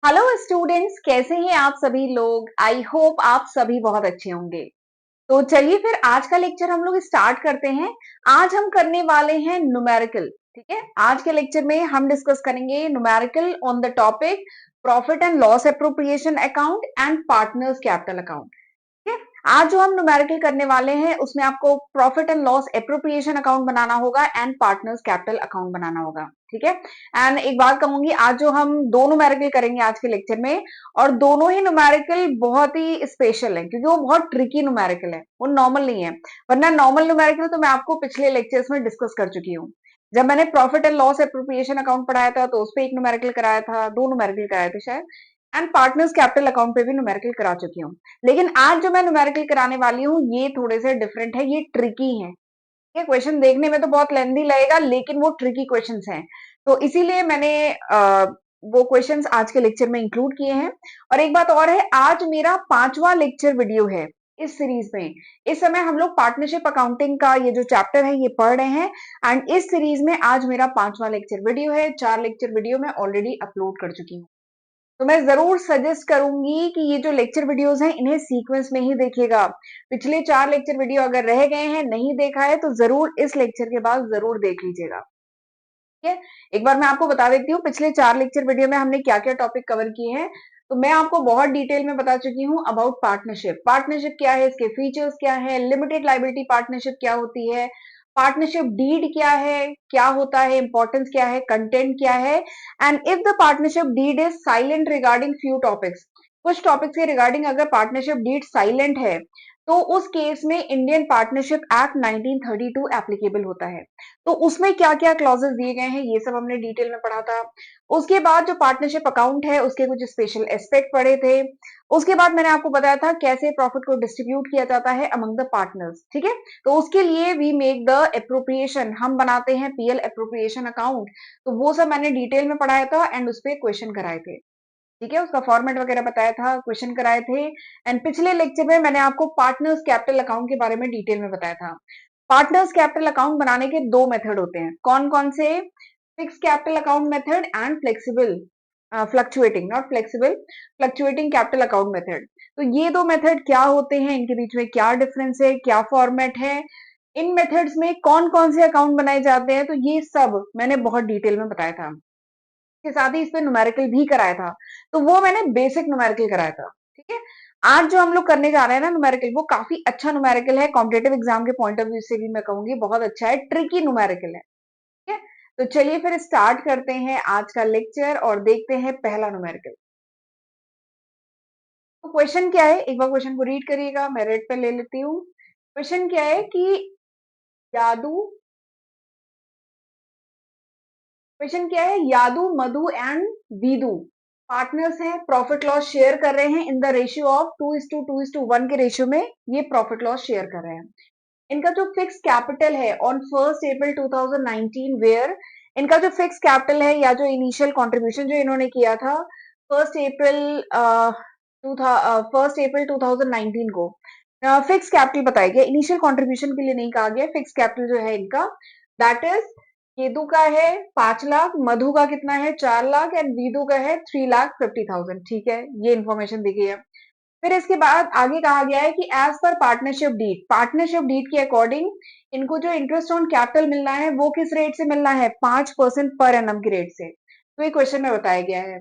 Hello students, कैसे हैं आप सभी लोग। आई होप आप सभी बहुत अच्छे होंगे। तो चलिए फिर आज का लेक्चर हम लोग स्टार्ट करते हैं। आज हम करने वाले हैं न्यूमेरिकल। ठीक है, आज के लेक्चर में हम डिस्कस करेंगे numerical on the topic profit and loss appropriation account and partners capital account. ठीक है, आज जो हम न्यूमेरिकल करने वाले हैं उसमें आपको profit and loss appropriation account बनाना होगा एंड पार्टनर्स कैपिटल अकाउंट बनाना होगा। ठीक है, एंड एक बात कहूंगी, आज जो हम दो न्यूमेरिकल करेंगे आज के लेक्चर में, और दोनों ही न्यूमेरिकल बहुत ही स्पेशल है क्योंकि वो बहुत ट्रिकी न्यूमेरिकल है, वो नॉर्मल नहीं है। वरना नॉर्मल न्यूमेरिकल तो मैं आपको पिछले लेक्चर्स में डिस्कस कर चुकी हूँ। जब मैंने profit and loss appropriation account पढ़ाया था तो उस पर एक न्यूमेरिकल कराया था, दो न्यूमेरिकल कराए थे शायद, एंड पार्टनर्स कैपिटल अकाउंट पे भी न्यूमेरिकल करा चुकी हूँ। लेकिन आज जो मैं न्यूमेरिकल कराने वाली हूँ ये थोड़े से डिफरेंट है, ये ट्रिकी है। ये क्वेश्चन देखने में तो बहुत लेंदी लगेगा लेकिन वो ट्रिकी क्वेश्चंस हैं। तो इसीलिए मैंने वो क्वेश्चंस आज के लेक्चर में इंक्लूड किए हैं। और एक बात और है, आज मेरा 5वां लेक्चर वीडियो है इस सीरीज में। इस समय हम लोग पार्टनरशिप अकाउंटिंग का ये जो चैप्टर है ये पढ़ रहे हैं, एंड इस सीरीज में आज मेरा 5वां लेक्चर वीडियो है। 4 लेक्चर वीडियो मैं ऑलरेडी अपलोड कर चुकी हूँ। तो मैं जरूर सजेस्ट करूंगी कि ये जो लेक्चर वीडियोस हैं इन्हें सीक्वेंस में ही देखिएगा। पिछले 4 लेक्चर वीडियो अगर रह गए हैं, नहीं देखा है, तो जरूर इस लेक्चर के बाद जरूर देख लीजिएगा। ठीक है, एक बार मैं आपको बता देती हूँ पिछले 4 लेक्चर वीडियो में हमने क्या क्या टॉपिक कवर किए हैं। तो मैं आपको बहुत डिटेल में बता चुकी हूँ अबाउट पार्टनरशिप। पार्टनरशिप क्या है, इसके फीचर्स क्या है, लिमिटेड लाइबिलिटी पार्टनरशिप क्या होती है, पार्टनरशिप डीड क्या है, क्या होता है, इंपॉर्टेंस क्या है, कंटेंट क्या है, and if the partnership deed is silent regarding few topics. कुछ टॉपिक्स के रिगार्डिंग अगर पार्टनरशिप डीड साइलेंट है तो उस केस में इंडियन पार्टनरशिप एक्ट 1932 एप्लीकेबल होता है। तो उसमें क्या क्या क्लॉजेस दिए गए हैं ये सब हमने डिटेल में पढ़ा था। उसके बाद जो पार्टनरशिप अकाउंट है उसके कुछ स्पेशल एस्पेक्ट पढ़े थे। उसके बाद मैंने आपको बताया था कैसे प्रॉफिट को डिस्ट्रीब्यूट किया जाता है अमंग द पार्टनर्स। ठीक है, तो उसके लिए वी मेक द एप्रोप्रिएशन, हम बनाते हैं पीएल एप्रोप्रिएशन अकाउंट। तो वो सब मैंने डिटेल में पढ़ाया था एंड उस पर क्वेश्चन कराए थे। ठीक है, उसका फॉर्मेट वगैरह बताया था, क्वेश्चन कराए थे। एंड पिछले लेक्चर में मैंने आपको पार्टनर्स कैपिटल अकाउंट के बारे में डिटेल में बताया था। पार्टनर्स कैपिटल अकाउंट बनाने के दो मेथड होते हैं, कौन कौन से? Fix capital account method and flexible, fluctuating, not flexible, fluctuating capital account method. तो ये दो मेथड क्या होते हैं, इनके बीच में क्या डिफरेंस है, क्या फॉर्मेट है, इन मेथड्स में कौन कौन से अकाउंट बनाए जाते हैं, तो ये सब मैंने बहुत डिटेल में बताया था। के साथ ही इस पे न्यूमेरिकल भी कराया था। तो वो मैंने बेसिक न्यूमेरिकल कराया था। ठीक है, आज जो हम लोग करने जा रहे हैं ना न्यूमेरिकल, वो काफी अच्छा न्यूमेरिकल है। कॉम्पिटेटिव एग्जाम के पॉइंट ऑफ व्यू से भी मैं कहूंगी बहुत अच्छा है, ट्रिकी न्यूमेरिकल है। ठीक है, तो चलिए फिर स्टार्ट करते हैं आज का लेक्चर और देखते हैं पहला न्यूमेरिकल। तो क्वेश्चन क्या है, एक बार क्वेश्चन को रीड करिएगा, मैं रेड पे ले लेती हूँ। क्वेश्चन क्या है कि यादू, क्वेश्चन क्या है, यादू, मधु एंड वीदू पार्टनर्स हैं, प्रॉफिट लॉस शेयर कर रहे हैं इन द रेशियो ऑफ 2:2:1 के रेशियो में ये प्रॉफिट लॉस शेयर कर रहे हैं। इनका जो फिक्स कैपिटल है ऑन 1 अप्रैल 2019 वेयर, इनका जो फिक्स कैपिटल है या जो इनिशियल कंट्रीब्यूशन जो इन्होंने किया था 1 अप्रैल 2019 को, फिक्स कैपिटल बताया गया, इनिशियल कंट्रीब्यूशन के लिए नहीं कहा गया। फिक्स कैपिटल जो है इनका, दैट इज केतु का है 5 लाख, मधु का कितना है 4 लाख, एंड वीदु का है 3,50,000। ठीक है, ये इन्फॉर्मेशन दी गई है। फिर इसके बाद आगे कहा गया है कि एज पर पार्टनरशिप डीड, पार्टनरशिप डीड के अकॉर्डिंग इनको जो इंटरेस्ट ऑन कैपिटल मिलना है वो किस रेट से मिलना है, 5% पर एनम की रेट से। तो ये क्वेश्चन में बताया गया है।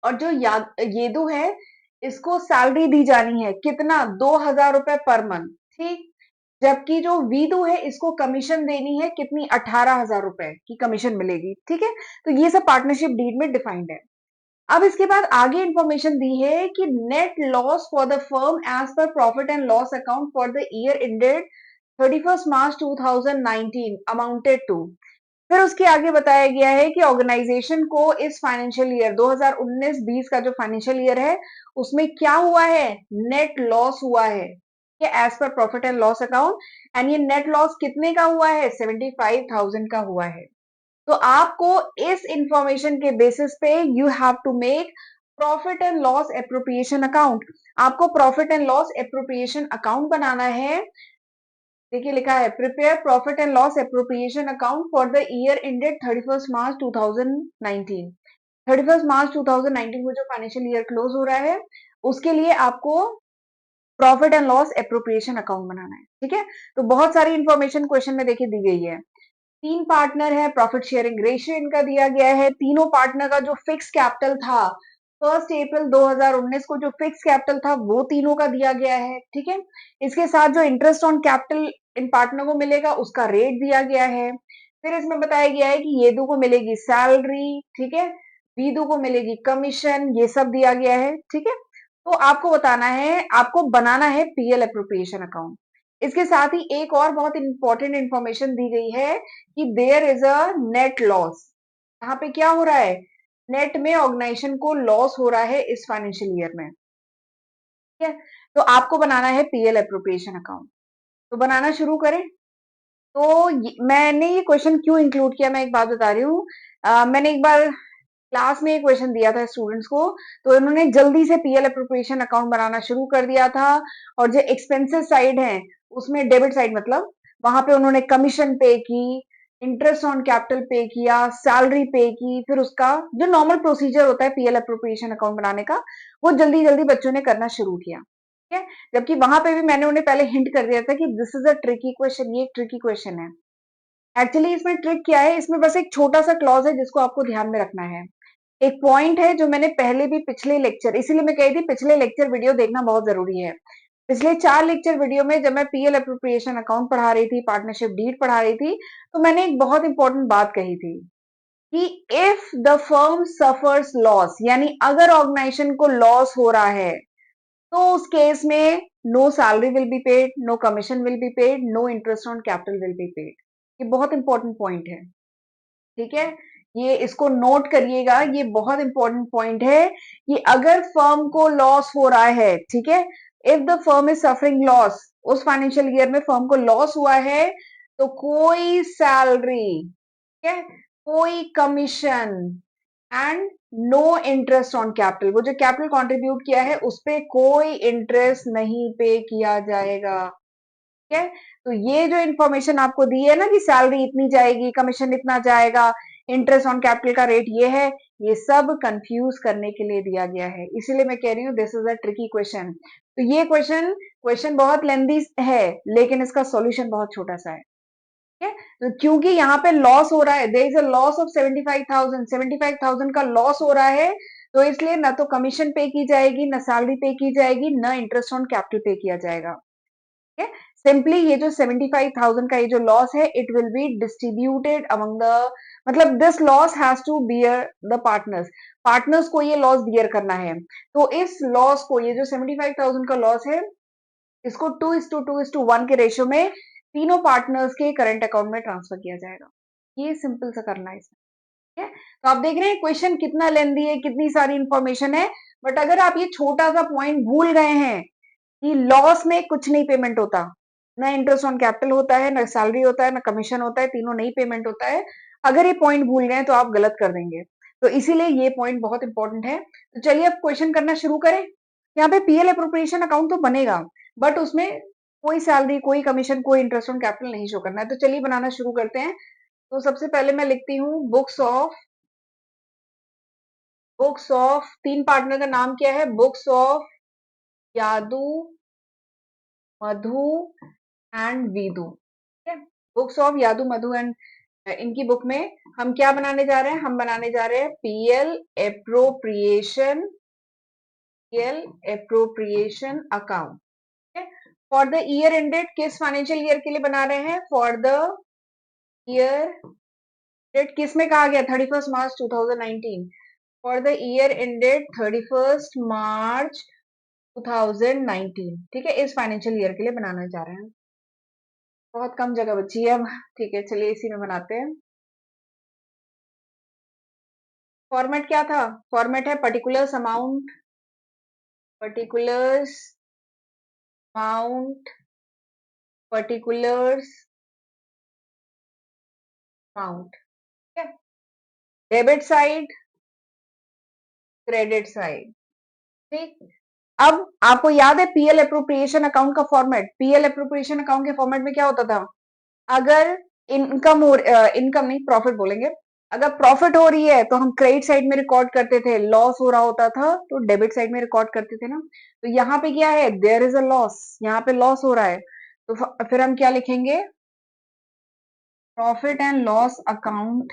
और जो येदु है इसको सैलरी दी जानी है कितना, 2,000 रुपए पर मंथ। ठीक, जबकि जो वीदू है इसको कमीशन देनी है कितनी, 18,000 रुपए की कमीशन मिलेगी। ठीक है, तो ये सब पार्टनरशिप डीड में डिफाइंड है। अब इसके बाद आगे इंफॉर्मेशन दी है कि net loss for the firm as पर profit and loss account for the year ended 31 March 2019 amounted to. फिर उसके आगे बताया गया है कि ऑर्गेनाइजेशन को इस फाइनेंशियल ईयर 2019-20 का जो फाइनेंशियल ईयर है उसमें क्या हुआ है, नेट लॉस हुआ है एज पर profit and loss account. And ये नेट लॉस कितने का हुआ है, 75,000 का हुआ है। तो आपको इस इंफॉर्मेशन के बेसिस पे you have to make profit and loss appropriation account. आपको profit and loss appropriation account बनाना है। देखिए लिखा है prepare profit and loss appropriation account for the year ended 31 मार्च 2019। 31 मार्च 2019 को जो फाइनेंशियल ईयर क्लोज हो रहा है, उसके लिए आपको profit and loss appropriation account बनाना है। ठीक है, तो बहुत सारी इंफॉर्मेशन क्वेश्चन में देखिए दी गई है। 3 पार्टनर है, प्रॉफिट शेयरिंग रेशियो इनका दिया गया है। तीनों पार्टनर का जो फिक्स कैपिटल था 1 अप्रैल 2019 को जो फिक्स कैपिटल था वो तीनों का दिया गया है। ठीक है, इसके साथ जो interest on capital in partner को मिलेगा उसका रेट दिया गया है। फिर इसमें बताया गया है कि येदू को मिलेगी सैलरी, ठीक है, वीदू को मिलेगी कमीशन, ये सब दिया गया है। ठीक है, तो आपको बताना है, आपको बनाना है पीएल एप्रोप्रिएशन अकाउंट। इसके साथ ही एक और बहुत इंपॉर्टेंट इंफॉर्मेशन दी गई है कि there is a net loss. यहाँ पे क्या हो रहा है, नेट में ऑर्गेनाइजेशन को लॉस हो रहा है इस फाइनेंशियल ईयर में। ठीक है, तो आपको बनाना है पीएल एप्रोप्रिएशन अकाउंट। तो बनाना शुरू करें। तो मैंने ये क्वेश्चन क्यों इंक्लूड किया, मैं एक बात बता रही हूँ। मैंने एक बार क्लास में एक क्वेश्चन दिया था स्टूडेंट्स को, तो इन्होंने जल्दी से पीएल एप्रोप्रिएशन अकाउंट बनाना शुरू कर दिया था, और जो एक्सपेंसेस साइड है उसमें डेबिट साइड मतलब वहां पे उन्होंने कमीशन पे की, इंटरेस्ट ऑन कैपिटल पे किया, सैलरी पे की, फिर उसका जो नॉर्मल प्रोसीजर होता है पीएल एप्रोप्रिएशन अकाउंट बनाने का वो जल्दी जल्दी बच्चों ने करना शुरू किया। ठीक है, जबकि वहां पे भी मैंने उन्हें पहले हिंट कर दिया था कि this is a tricky question, ये एक ट्रिकी क्वेश्चन है। एक्चुअली इसमें ट्रिक क्या है, इसमें बस एक छोटा सा क्लॉज है जिसको आपको ध्यान में रखना है। एक पॉइंट है जो मैंने पहले भी पिछले लेक्चर, इसीलिए मैं कही थी पिछले लेक्चर वीडियो देखना बहुत जरूरी है। पिछले 4 लेक्चर वीडियो में जब मैं पीएल एप्रोप्रिएशन अकाउंट पढ़ा रही थी, पार्टनरशिप डीड पढ़ा रही थी, तो मैंने एक बहुत इंपॉर्टेंट बात कही थी कि if the firm suffers loss, यानी अगर ऑर्गेनाइजेशन को लॉस हो रहा है तो उस केस में no salary will be paid, no commission will be paid, no interest on capital will be paid. ये बहुत इंपॉर्टेंट पॉइंट है। ठीक है, ये इसको नोट करिएगा, ये बहुत इंपॉर्टेंट पॉइंट है कि अगर फर्म को लॉस हो रहा है, ठीक है, if the firm is suffering loss, उस फाइनेंशियल ईयर में फर्म को लॉस हुआ है, तो कोई सैलरी, ठीक है, कोई commission and no interest on capital, वो जो कैपिटल कंट्रीब्यूट किया है उस पे कोई इंटरेस्ट नहीं पे किया जाएगा। ठीक है, तो ये जो इन्फॉर्मेशन आपको दी है ना कि सैलरी इतनी जाएगी, कमीशन इतना जाएगा, इंटरेस्ट ऑन कैपिटल का रेट ये है, ये सब कंफ्यूज करने के लिए दिया गया है। इसीलिए मैं कह रही हूँ this is a tricky question. तो ये क्वेश्चन बहुत लेंदी है, लेकिन इसका सॉल्यूशन बहुत छोटा सा है। ठीक है, तो क्योंकि यहाँ पे लॉस हो रहा है, there is a loss of 75,000 का लॉस हो रहा है, तो इसलिए ना तो कमीशन पे की जाएगी, ना सैलरी पे की जाएगी, ना इंटरेस्ट ऑन कैपिटल पे किया जाएगा। ठीक है, सिंपली ये जो 75,000 का ये जो लॉस है, it will be distributed among the, मतलब this loss has to bear the partners, partners को ये लॉस बियर करना है। तो इस लॉस को, ये जो 75,000 का लॉस है, इसको 2:2:1 के रेशियो में तीनों पार्टनर्स के करंट अकाउंट में ट्रांसफर किया जाएगा। ये सिंपल सा करना है इसमें। ठीक है, तो आप देख रहे हैं क्वेश्चन कितना लेंदी है, कितनी सारी इंफॉर्मेशन है, बट अगर आप ये छोटा सा पॉइंट भूल गए हैं कि लॉस में कुछ नहीं पेमेंट होता, ना इंटरेस्ट ऑन कैपिटल होता है, ना सैलरी होता है, ना कमीशन होता है, तीनों नहीं पेमेंट होता है, अगर ये पॉइंट भूल गए तो आप गलत कर देंगे। तो इसीलिए ये पॉइंट बहुत इंपॉर्टेंट है। तो चलिए अब क्वेश्चन करना शुरू करें। यहाँ पे पीएल अप्रोप्रिएशन अकाउंट तो बनेगा, बट उसमें कोई सैलरी, कोई कमीशन, कोई इंटरेस्ट ऑन कैपिटल नहीं शो करना है। तो चलिए बनाना शुरू करते हैं। तो सबसे पहले मैं लिखती हूँ बुक्स ऑफ 3 पार्टनर का नाम क्या है, बुक्स ऑफ यादू, मधु एंड वीदू। ठीक है, बुक्स ऑफ यादू, मधु एंड, इनकी बुक में हम क्या बनाने जा रहे हैं, हम बनाने जा रहे हैं PL appropriation account. For the year ended, किस फाइनेंशियल ईयर के लिए बना रहे हैं, फॉर द ईयर डेट किस में कहा गया, 31 मार्च 2019, फॉर द ईयर एंडेड 31 मार्च 2019। ठीक है, इस फाइनेंशियल ईयर के लिए बनाना चाह रहे हैं। बहुत कम जगह बची है अब। ठीक है, चलिए इसी में बनाते हैं। फॉर्मेट क्या था, फॉर्मेट है पर्टिकुलर्स अमाउंट, पर्टिकुलर्स अमाउंट। ठीक है, डेबिट साइड, क्रेडिट साइड। ठीक, अब आपको याद है पीएल एप्रोप्रिएशन अकाउंट का फॉर्मेट, पीएल एप्रोप्रिएशन अकाउंट के फॉर्मेट में क्या होता था, अगर इनकम नहीं, प्रॉफिट बोलेंगे, अगर प्रॉफिट हो रही है तो हम क्रेडिट साइड में रिकॉर्ड करते थे, लॉस हो रहा होता था तो डेबिट साइड में रिकॉर्ड करते थे ना। तो यहाँ पे क्या है, देयर इज अ लॉस, यहाँ पे लॉस हो रहा है, तो फिर हम क्या लिखेंगे, प्रॉफिट एंड लॉस अकाउंट,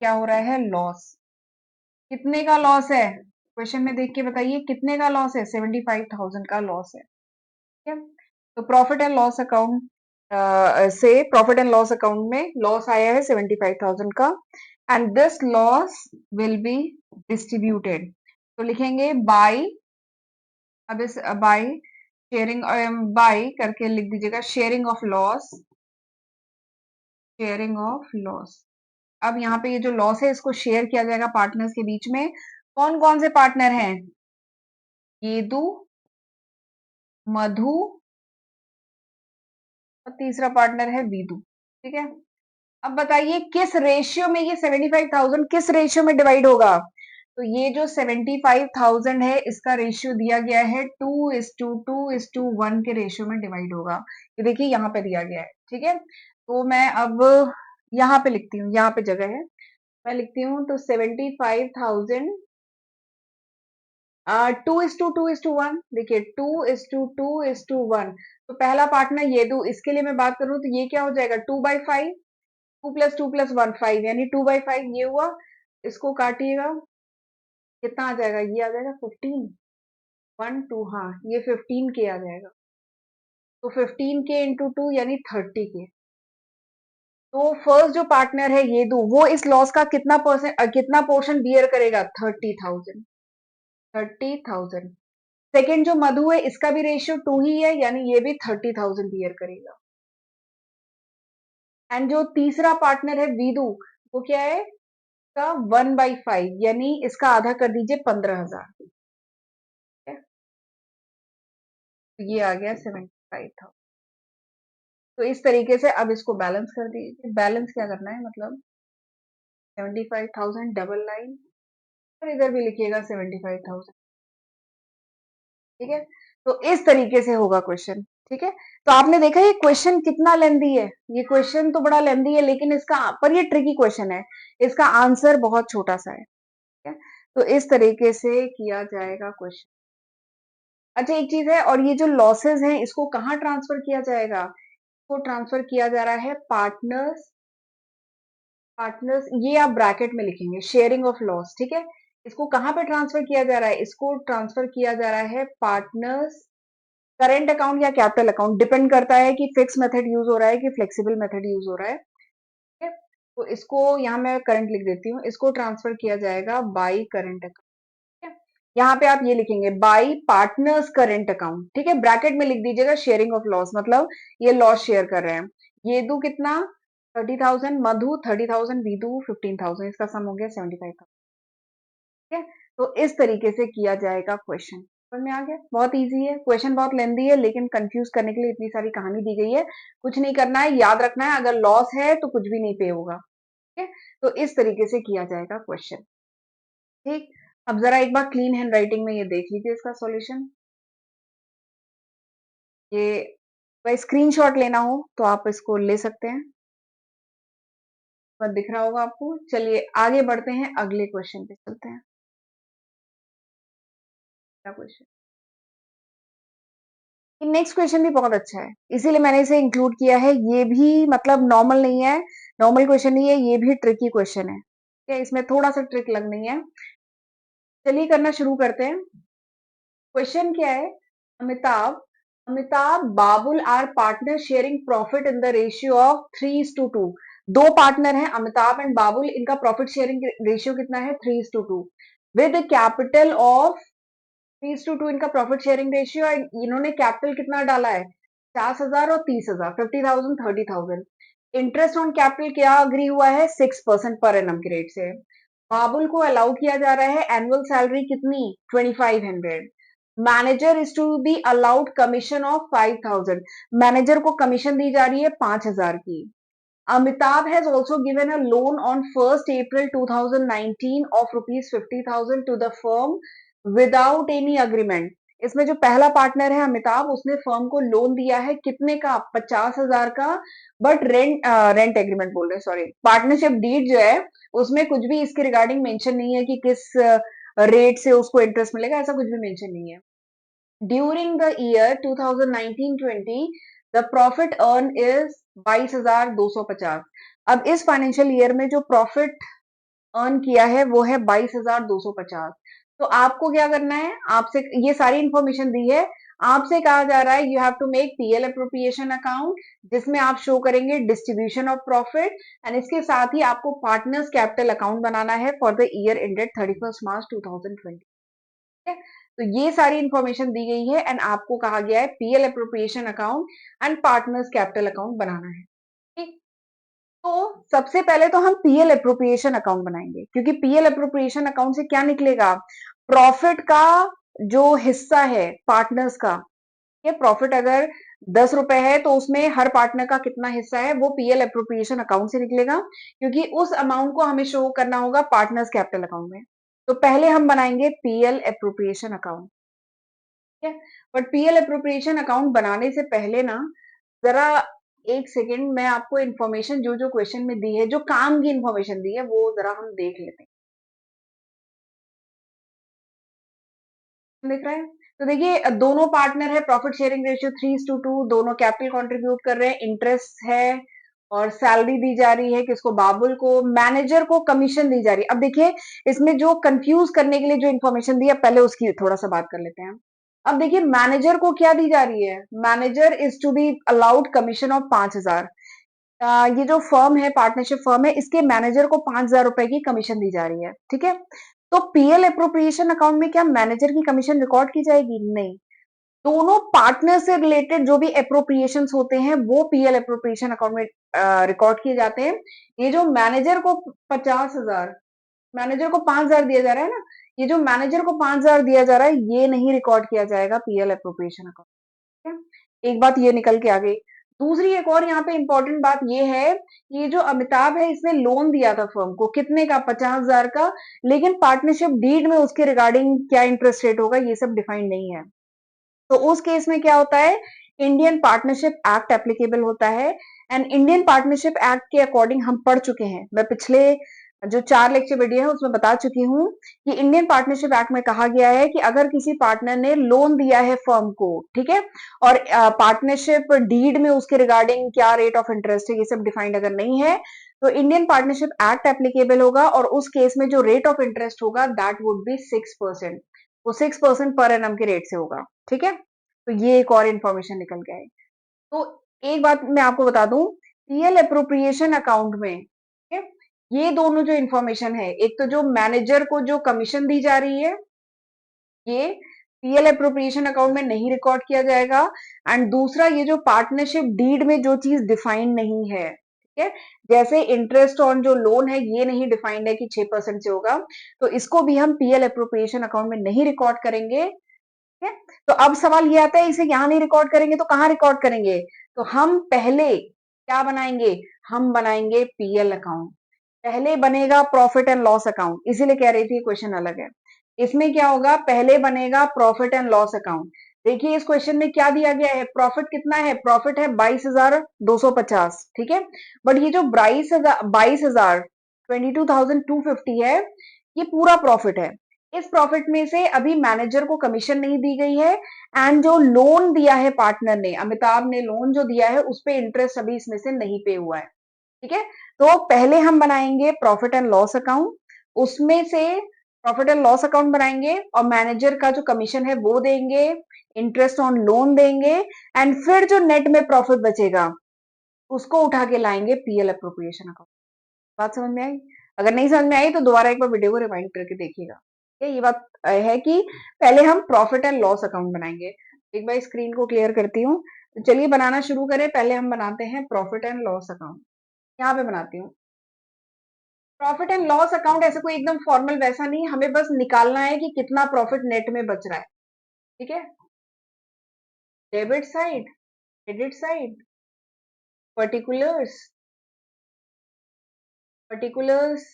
क्या हो रहा है, लॉस। कितने का लॉस है, क्वेश्चन में देख के बताइए कितने का लॉस है, 75,000 का लॉस है, ठीक है। तो प्रॉफिट एंड लॉस अकाउंट से प्रॉफिट एंड लॉस अकाउंट में लॉस आया है 75,000 का, and this loss will be distributed. तो लिखेंगे बाय, अब इस बाय शेयरिंग, बाय करके लिख दीजिएगा sharing of loss, sharing of loss. अब यहाँ पे ये जो लॉस है इसको शेयर किया जाएगा पार्टनर्स के बीच में। कौन कौन से पार्टनर हैं, येदु, मधु, और तीसरा पार्टनर है वीदु, ठीक है। अब बताइए किस रेशियो में ये 75,000 किस रेशियो में डिवाइड होगा। तो ये जो 75,000 है इसका रेशियो दिया गया है 2:2:1 के रेशियो में डिवाइड होगा। ये देखिए यहाँ पे दिया गया है, ठीक है। तो मैं अब यहाँ पे लिखती हूँ, यहाँ पे जगह है, मैं लिखती हूँ तो 75,000 2:2:1, देखिए 2:2:1। तो पहला पार्टनर ये दो, इसके लिए मैं बात करूं तो ये क्या हो जाएगा, 2/5, 2+2+1 5, यानी 2/5 ये हुआ। इसको काटिएगा, कितना आ जाएगा, ये आ जाएगा 15, 1 2, हाँ ये 15 के आ जाएगा। तो 15 के इंटू 2 यानी 30 के। तो फर्स्ट जो पार्टनर है ये दो, वो इस लॉस का कितना पोर्शन बियर करेगा, 30,000, 30,000। सेकेंड जो मधु है इसका भी रेशियो 2 ही है, यानी ये भी 30,000 बियर करेगा। एंड जो तीसरा पार्टनर है वीदु, वो क्या है, का 1/5, यानी इसका आधा कर दीजिए 15,000, तो ये आ गया 75,000। तो इस तरीके से अब इसको बैलेंस कर दीजिए, बैलेंस क्या करना है, मतलब 75,000 डबल लाइन, और इधर भी लिखिएगा 75,000, ठीक है। तो इस तरीके से होगा क्वेश्चन, ठीक है। तो आपने देखा ये क्वेश्चन कितना लेंदी है, ये क्वेश्चन तो बड़ा लेंदी है, लेकिन इसका, पर ये ट्रिकी क्वेश्चन है, इसका आंसर बहुत छोटा सा है, ठीक है। तो इस तरीके से किया जाएगा क्वेश्चन। अच्छा एक चीज है, और ये जो लॉसेस हैं इसको कहाँ ट्रांसफर किया जाएगा, इसको ट्रांसफर किया जा रहा है पार्टनर्स, पार्टनर्स ये आप ब्रैकेट में लिखेंगे, शेयरिंग ऑफ लॉस, ठीक है। इसको कहाँ पे ट्रांसफर किया जा रहा है, इसको ट्रांसफर किया जा रहा है पार्टनर्स करेंट अकाउंट या कैपिटल अकाउंट, डिपेंड करता है कि फिक्स मेथड यूज हो रहा है कि फ्लेक्सिबल मेथड यूज हो रहा है, ठीक है। तो इसको यहाँ मैं करंट लिख देती हूँ, इसको ट्रांसफर किया जाएगा बाई करंट अकाउंट, ठीक है। यहाँ पे आप ये लिखेंगे बाई पार्टनर्स करंट अकाउंट, ठीक है, ब्रैकेट में लिख दीजिएगा शेयरिंग ऑफ लॉस, मतलब ये लॉस शेयर कर रहे हैं। ये दो कितना, 30,000 मधु, 30,000 वीदू, 15,000, इसका सम हो गया 75,000, ठीक है। तो इस तरीके से किया जाएगा क्वेश्चन, समझ में आ गया, बहुत इजी है क्वेश्चन, बहुत लेंदी है, लेकिन कंफ्यूज करने के लिए इतनी सारी कहानी दी गई है। कुछ नहीं करना है, याद रखना है, अगर लॉस है तो कुछ भी नहीं पे होगा, ठीक है। तो इस तरीके से किया जाएगा क्वेश्चन, ठीक। अब जरा एक बार क्लीन हैंड राइटिंग में ये देख लीजिए इसका सॉल्यूशन। ये स्क्रीनशॉट लेना हो तो आप इसको ले सकते हैं, पर दिख रहा होगा आपको। चलिए आगे बढ़ते हैं, अगले क्वेश्चन पे चलते हैं। क्या क्वेश्चन, नेक्स्ट क्वेश्चन भी बहुत अच्छा है, इसीलिए मैंने इसे इंक्लूड किया है। ये भी मतलब नॉर्मल नहीं है, नॉर्मल क्वेश्चन नहीं है, ये भी ट्रिकी क्वेश्चन है, ठीक है, इसमें थोड़ा सा ट्रिक लगनी है। चलिए करना शुरू करते हैं। क्वेश्चन क्या है, Amitabh Amitabh Babul are partner sharing profit in the ratio of 3:2। दो पार्टनर हैं अमिताभ एंड बाबुल, इनका प्रॉफिट शेयरिंग रेशियो कितना है, 3:2, विद कैपिटल ऑफ 3:2 इनका प्रॉफिट शेयरिंग रेशियो, इन्होंने कैपिटल कितना डाला है, 50,000 और 30,000, 50,000 30,000। इंटरेस्ट ऑन कैपिटल क्या अग्री हुआ है, 6% पर एनम के रेट से। बाबुल को अलाउ किया जा रहा है एनुअल सैलरी कितनी, 2500। Manager is to be allowed commission of 5,000, manager को कमीशन दी जा रही है 5,000 की। Amitabh has also given a loan on 1st April 2019 of rupees 50,000 to the firm without any agreement. इसमें जो पहला पार्टनर है अमिताभ, उसने फर्म को लोन दिया है कितने का? 50,000 का। बट रेंट एग्रीमेंट बोल रहे हैं, सॉरी, पार्टनरशिप डीड जो है उसमें कुछ भी इसके रिगार्डिंग मेंशन नहीं है कि किस रेट से उसको इंटरेस्ट मिलेगा, ऐसा कुछ भी मेंशन नहीं है। During the year 2019-20 the profit earn is 22,250। अब इस फाइनेंशियल ईयर में जो प्रॉफिट अर्न किया है वो है 22,250। तो आपको क्या करना है, आपसे ये सारी इंफॉर्मेशन दी है, आपसे कहा जा रहा है you have to make PL appropriation account, जिसमें आप शो करेंगे डिस्ट्रीब्यूशन ऑफ प्रॉफिट, एंड इसके साथ ही आपको पार्टनर्स कैपिटल अकाउंट बनाना है for the year ended 31 March 2020। ठीक है, तो ये सारी इंफॉर्मेशन दी गई है एंड आपको कहा गया है PL appropriation account and partners capital account बनाना है। ठीक, तो सबसे पहले तो हम पीएल अप्रोप्रिएशन अकाउंट बनाएंगे, क्योंकि पीएल अप्रोप्रिएशन अकाउंट से क्या निकलेगा? प्रॉफिट का जो हिस्सा है पार्टनर्स का, ये प्रॉफिट अगर 10 रुपए है तो उसमें हर पार्टनर का कितना हिस्सा है वो पीएल अप्रोप्रिएशन अकाउंट से निकलेगा, क्योंकि उस अमाउंट को हमें शो करना होगा पार्टनर्स कैपिटल अकाउंट में। तो पहले हम बनाएंगे पीएल अप्रोप्रिएशन अकाउंट। ठीक है, बट पीएल अप्रोप्रिएशन अकाउंट बनाने से पहले ना, जरा एक सेकेंड, मैं आपको इन्फॉर्मेशन जो जो क्वेश्चन में दी है, जो काम की इन्फॉर्मेशन दी है, वो जरा हम देख लेते हैं। दिख रहा है? तो देखिए, दोनों पार्टनर है, प्रॉफिट शेयरिंग रेशियो 3:2, दोनों कैपिटल कंट्रीब्यूट कर रहे हैं, इंटरेस्ट है और सैलरी दी जा रही है किसको? बाबुल को। मैनेजर को कमीशन दी जा रही है। अब देखिए, इसमें जो कंफ्यूज करने के लिए जो इन्फॉर्मेशन दी है, पहले उसकी थोड़ा सा बात कर लेते हैं। अब देखिए, मैनेजर को क्या दी जा रही है? Manager is to be allowed commission of 5,000। ये जो फर्म है, पार्टनरशिप फर्म है, इसके मैनेजर को 5,000 रुपए की कमीशन दी जा रही है। ठीक है, तो पीएल अप्रोप्रिएशन अकाउंट में क्या मैनेजर की कमीशन रिकॉर्ड की जाएगी? नहीं। दोनों पार्टनर से रिलेटेड जो भी अप्रोप्रिएशन होते हैं वो पीएल अप्रोप्रिएशन अकाउंट में रिकॉर्ड किए जाते हैं। ये जो मैनेजर को 50,000, मैनेजर को 5,000 दिया जा रहा है ना, ये जो मैनेजर को 5,000 दिया जा रहा है, ये नहीं रिकॉर्ड किया जाएगा पीएल अप्रोप्रिएशन अकाउंट। है? एक बात ये निकल के आ गई। दूसरी एक और यहाँ पे इंपॉर्टेंट बात ये है, ये जो अमिताभ है इसने लोन दिया था फर्म को कितने का? 50,000 का। लेकिन पार्टनरशिप डीड में उसके रिगार्डिंग क्या इंटरेस्ट रेट होगा ये सब डिफाइंड नहीं है। तो उस केस में क्या होता है? इंडियन पार्टनरशिप एक्ट एप्लीकेबल होता है, एंड इंडियन पार्टनरशिप एक्ट के अकॉर्डिंग हम पढ़ चुके हैं, मैं पिछले जो 4 लेक्चर वीडियो है उसमें बता चुकी हूँ कि इंडियन पार्टनरशिप एक्ट में कहा गया है कि अगर किसी पार्टनर ने लोन दिया है फर्म को, ठीक है, और पार्टनरशिप डीड में उसके रिगार्डिंग क्या रेट ऑफ इंटरेस्ट है ये सब डिफाइंड अगर नहीं है, तो इंडियन पार्टनरशिप एक्ट एप्लीकेबल होगा, और उस केस में जो रेट ऑफ इंटरेस्ट होगा दैट वुड बी 6%। वो 6% पर एनम के रेट से होगा। ठीक है, तो ये एक और इन्फॉर्मेशन निकल के आई। तो एक बात मैं आपको बता दूं, पीएल अप्रोप्रिएशन अकाउंट में, ठीक है, ये दोनों जो इन्फॉर्मेशन है, एक तो जो मैनेजर को जो कमीशन दी जा रही है, ये पीएल अप्रोप्रिएशन अकाउंट में नहीं रिकॉर्ड किया जाएगा, एंड दूसरा ये जो पार्टनरशिप डीड में जो चीज डिफाइंड नहीं है, ठीक है, जैसे इंटरेस्ट ऑन जो लोन है ये नहीं डिफाइंड है कि 6% से होगा, तो इसको भी हम पीएल अप्रोप्रिएशन अकाउंट में नहीं रिकॉर्ड करेंगे। ठीक है, तो अब सवाल ये आता है इसे यहां नहीं रिकॉर्ड करेंगे तो कहां रिकॉर्ड करेंगे? तो हम पहले क्या बनाएंगे? हम बनाएंगे पीएल अकाउंट। पहले बनेगा प्रॉफिट एंड लॉस अकाउंट, इसीलिए कह रही थी क्वेश्चन अलग है। इसमें क्या होगा? पहले बनेगा प्रॉफिट एंड लॉस अकाउंट। देखिए इस क्वेश्चन में क्या दिया गया है, प्रॉफिट कितना है? प्रॉफिट है 22,250। ठीक है, बट ये जो 22,000 22,250 है, ये पूरा प्रॉफिट है। इस प्रॉफिट में से अभी मैनेजर को कमीशन नहीं दी गई है, एंड जो लोन दिया है पार्टनर ने, अमिताभ ने लोन जो दिया है उस पे इंटरेस्ट अभी इसमें से नहीं पे हुआ है। ठीक है, तो पहले हम बनाएंगे प्रॉफिट एंड लॉस अकाउंट, उसमें से प्रॉफिट एंड लॉस अकाउंट बनाएंगे और मैनेजर का जो कमीशन है वो देंगे, इंटरेस्ट ऑन लोन देंगे, एंड फिर जो नेट में प्रॉफिट बचेगा उसको उठा के लाएंगे पीएल अप्रोप्रिएशन अकाउंट। बात समझ में आई? अगर नहीं समझ में आई तो दोबारा एक बार वीडियो को रिवाइंड करके देखिएगा। ठीक है, ये बात है कि पहले हम प्रॉफिट एंड लॉस अकाउंट बनाएंगे। एक बार स्क्रीन को क्लियर करती हूँ, तो चलिए बनाना शुरू करें। पहले हम बनाते हैं प्रॉफिट एंड लॉस अकाउंट। यहाँ पे बनाती हूँ प्रॉफिट एंड लॉस अकाउंट। ऐसे कोई एकदम फॉर्मल वैसा नहीं, हमें बस निकालना है कि कितना प्रॉफिट नेट में बच रहा है। ठीक है, debit side, credit side, particulars, particulars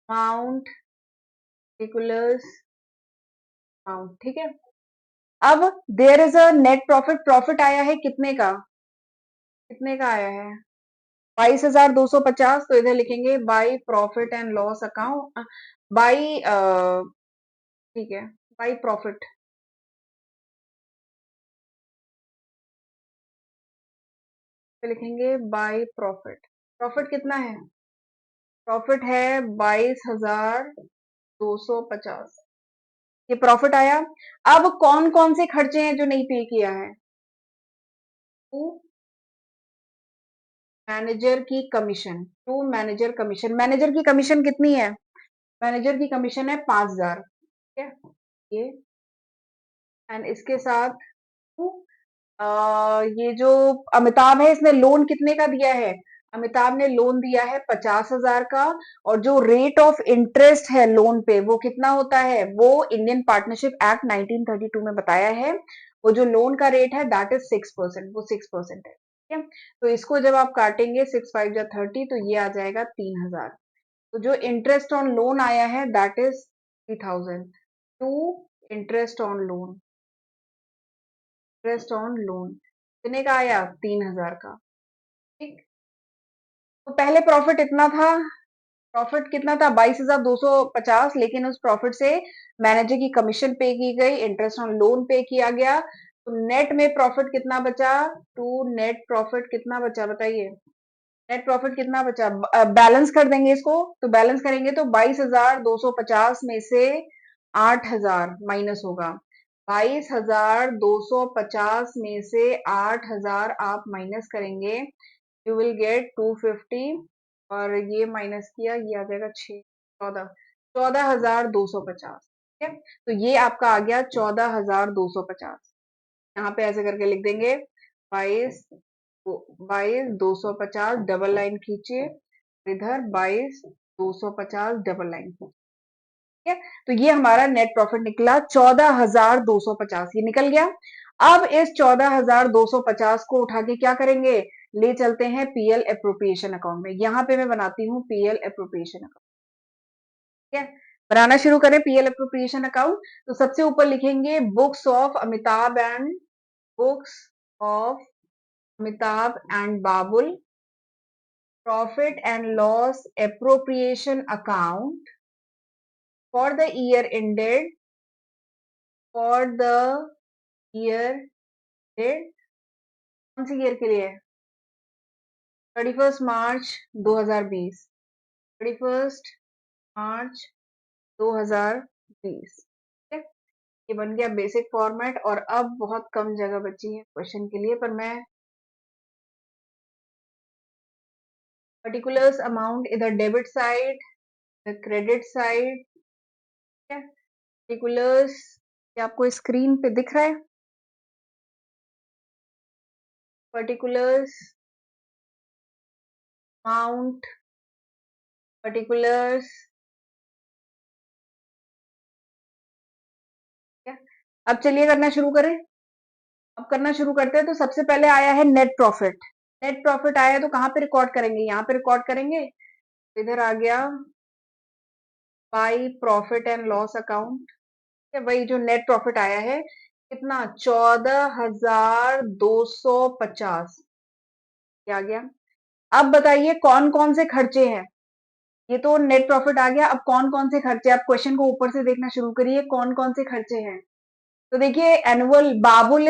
amount, particulars amount. ठीक है, अब there is a net profit, profit आया है कितने का, कितने का आया है 22,250। तो इधर लिखेंगे by profit and loss account, by ठीक है, बाई प्रॉफिट, तो लिखेंगे बाई प्रॉफिट। प्रॉफिट कितना है, प्रॉफिट है 22,250, ये प्रॉफिट आया। अब कौन कौन से खर्चे हैं जो नहीं पे किया है, टू मैनेजर की commission, to manager commission, manager की कमीशन कितनी है, मैनेजर की कमीशन है 5,000, ठीक है ये, एंड इसके साथ ये जो अमिताभ है इसने लोन कितने का दिया है, अमिताभ ने लोन दिया है 50,000 का, और जो रेट ऑफ इंटरेस्ट है लोन पे वो कितना होता है, वो इंडियन पार्टनरशिप एक्ट 1932 में बताया है, वो जो लोन का रेट है दैट इज 6%, वो 6% है, ठीक है। तो इसको जब आप काटेंगे 6 5 जा 30, तो ये आ जाएगा 3,000। तो जो इंटरेस्ट ऑन लोन आया है that is 3,000, to interest on loan, interest on loan कितने का आया 3,000 का, ठीक। तो पहले प्रॉफिट इतना था, प्रॉफिट कितना था 22,250, लेकिन उस प्रॉफिट से मैनेजर की कमीशन पे की गई, इंटरेस्ट ऑन लोन पे किया गया, तो नेट में प्रॉफिट कितना बचा, टू नेट प्रॉफिट कितना बचा बताइए, नेट प्रॉफिट कितना बचा, बैलेंस कर देंगे इसको, तो बैलेंस करेंगे तो 22,250 में से 8,000 माइनस होगा, 22,250 में से 8,000 आप माइनस करेंगे, यू विल गेट 250, और ये माइनस किया ये आ जाएगा 14, 14,250, ठीक है। तो ये आपका आ गया 14,250, यहाँ पे ऐसे करके लिख देंगे, 22,250 डबल लाइन खींचिए, इधर 22,250 डबल लाइन, ठीक है। तो ये हमारा नेट प्रॉफिट निकला 14,250, ये निकल गया। अब इस 14,250 को उठा के क्या करेंगे, ले चलते हैं पीएल अप्रोप्रिएशन अकाउंट में, यहां पे मैं बनाती हूँ पीएल अप्रोप्रिएशन अकाउंट, ठीक है। बनाना शुरू करें पीएल अप्रोप्रिएशन अकाउंट, तो सबसे ऊपर लिखेंगे books of Amitabh and, books of Amitabh and Babul, profit and loss appropriation account for the year ended, for the year ended, कौन सी ईयर के लिए, 31 मार्च 2020, 31 मार्च 2020, ठीक है। ये बन गया बेसिक फॉर्मेट, और अब बहुत कम जगह बची है क्वेश्चन के लिए, पर मैं पर्टिकुलर्स अमाउंट इधर डेबिट साइड, क्रेडिट साइड, ठीक है, पर्टिकुलर्स, ये आपको स्क्रीन पे दिख रहा है, पर्टिकुलर्स अमाउंट, पर्टिकुलर्स, ठीक है। अब चलिए करना शुरू करें, अब करना शुरू करते हैं। तो सबसे पहले आया है नेट प्रॉफिट, नेट प्रॉफिट आया तो कहाँ पे रिकॉर्ड करेंगे, यहाँ पे रिकॉर्ड करेंगे, तो इधर आ गया by profit and loss account, वही जो नेट प्रॉफिट आया है कितना 14,250, आ गया। अब बताइए कौन कौन से खर्चे हैं, ये तो नेट प्रॉफिट आ गया, अब कौन कौन से खर्चे, आप क्वेश्चन को ऊपर से देखना शुरू करिए, कौन कौन से खर्चे हैं। तो देखिए annual, Babul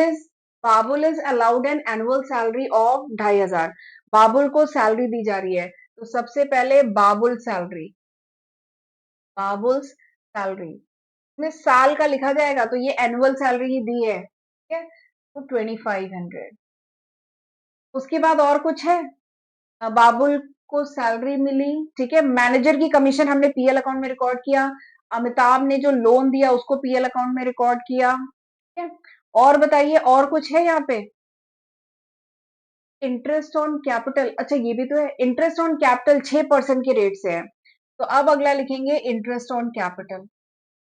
is allowed an annual salary of 2,500, बाबुल को सैलरी दी जा रही है, तो सबसे पहले बाबुल सैलरी, बाबुल्स सैलरी में साल का लिखा जाएगा, तो ये एनुअल सैलरी ही दी है, ठीक है, तो 2,500। उसके बाद और कुछ है, बाबुल को सैलरी मिली, ठीक है, मैनेजर की कमीशन हमने पीएल अकाउंट में रिकॉर्ड किया, अमिताभ ने जो लोन दिया उसको पीएल अकाउंट में रिकॉर्ड किया, ठीक है। और बताइए और कुछ है यहाँ पे, इंटरेस्ट ऑन कैपिटल, अच्छा ये भी तो है, इंटरेस्ट ऑन कैपिटल 6% के रेट से है, तो अब अगला लिखेंगे interest on capital,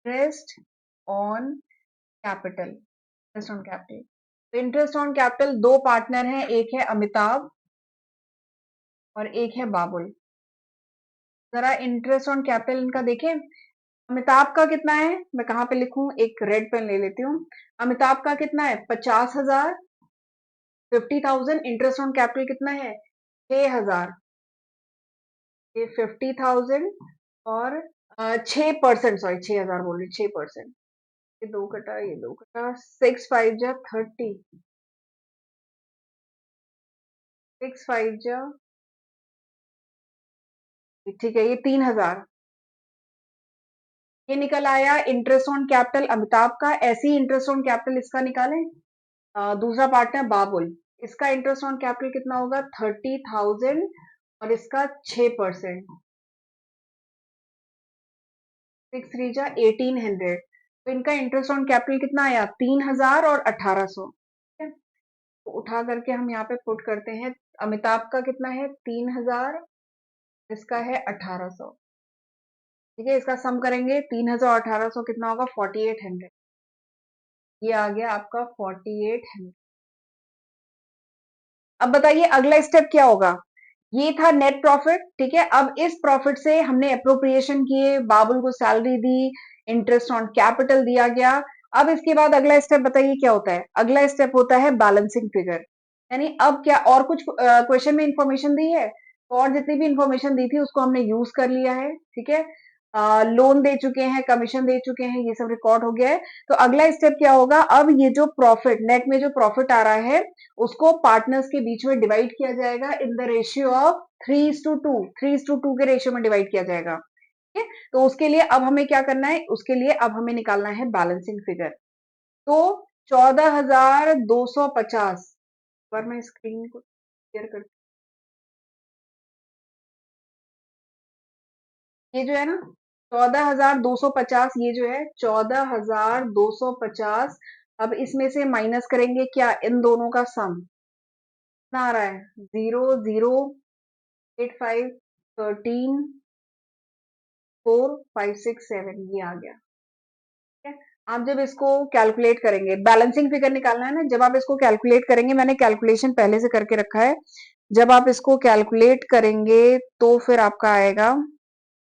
interest on capital, interest on capital. तो इंटरेस्ट ऑन कैपिटल दो पार्टनर हैं, एक है अमिताभ और एक है बाबुल, जरा इंटरेस्ट ऑन कैपिटल इनका देखें, अमिताभ का कितना है, मैं कहाँ पे लिखूं, एक रेड पेन ले लेती हूँ। अमिताभ का कितना है, 50,000, 50,000। इंटरेस्ट ऑन कैपिटल कितना है, 6,000। ये 50,000 और 6%, सॉरी 6,000 बोल रही, 6%। ये दो कटा, ये दो कटा, 6 5 जा 30, 6 5 जा, ठीक है, ये 3,000। ये निकल आया इंटरेस्ट ऑन कैपिटल अमिताभ का। ऐसे ही इंटरेस्ट ऑन कैपिटल इसका निकालें। दूसरा पार्टनर बाबुल, इसका इंटरेस्ट ऑन कैपिटल कितना होगा, 30,000 और इसका 6%, 6 3 जा 1,800। तो इनका इंटरेस्ट ऑन कैपिटल कितना आया, 3,000 और 1,800। ठीक है, तो उठा करके हम यहाँ पे पुट करते हैं। अमिताभ का कितना है, 3,000, इसका है 1,800। ठीक है, इसका सम करेंगे, 3,000 और 1,800 कितना होगा, 4,800। ये आ गया आपका 4,800। अब बताइए अगला स्टेप क्या होगा। ये था नेट प्रॉफिट, ठीक है। अब इस प्रॉफिट से हमने अप्रोप्रिएशन किए, बाबुल को salary the, interest on capital दिया गया। अब इसके बाद अगला स्टेप बताइए क्या होता है। अगला स्टेप होता है बैलेंसिंग फिगर। यानी अब क्या और कुछ क्वेश्चन में इंफॉर्मेशन दी है, तो और जितनी भी इंफॉर्मेशन दी थी उसको हमने यूज कर लिया है, ठीक है। लोन दे चुके हैं, कमीशन दे चुके हैं, ये सब रिकॉर्ड हो गया है। तो अगला स्टेप क्या होगा, अब ये जो प्रॉफिट, नेट में जो प्रॉफिट आ रहा है उसको पार्टनर्स के बीच में डिवाइड किया जाएगा इन द रेशियो ऑफ 3:2, 3:2 के रेशियो में डिवाइड किया जाएगा। ठीक है, तो उसके लिए अब हमें क्या करना है, उसके लिए अब हमें निकालना है बैलेंसिंग फिगर। तो 14,250, पर मैं स्क्रीन को क्लियर कर, ये जो है ना 14,250, ये जो है 14,250। अब इसमें से माइनस करेंगे क्या, इन दोनों का सम कितना आ रहा है, 0,0,85, 13, 4,567, ये आ गया। ठीक है, आप जब इसको कैलकुलेट करेंगे, बैलेंसिंग फिगर निकालना है ना, जब आप इसको कैलकुलेट करेंगे, मैंने कैलकुलेशन पहले से करके रखा है, जब आप इसको कैलकुलेट करेंगे तो फिर आपका आएगा,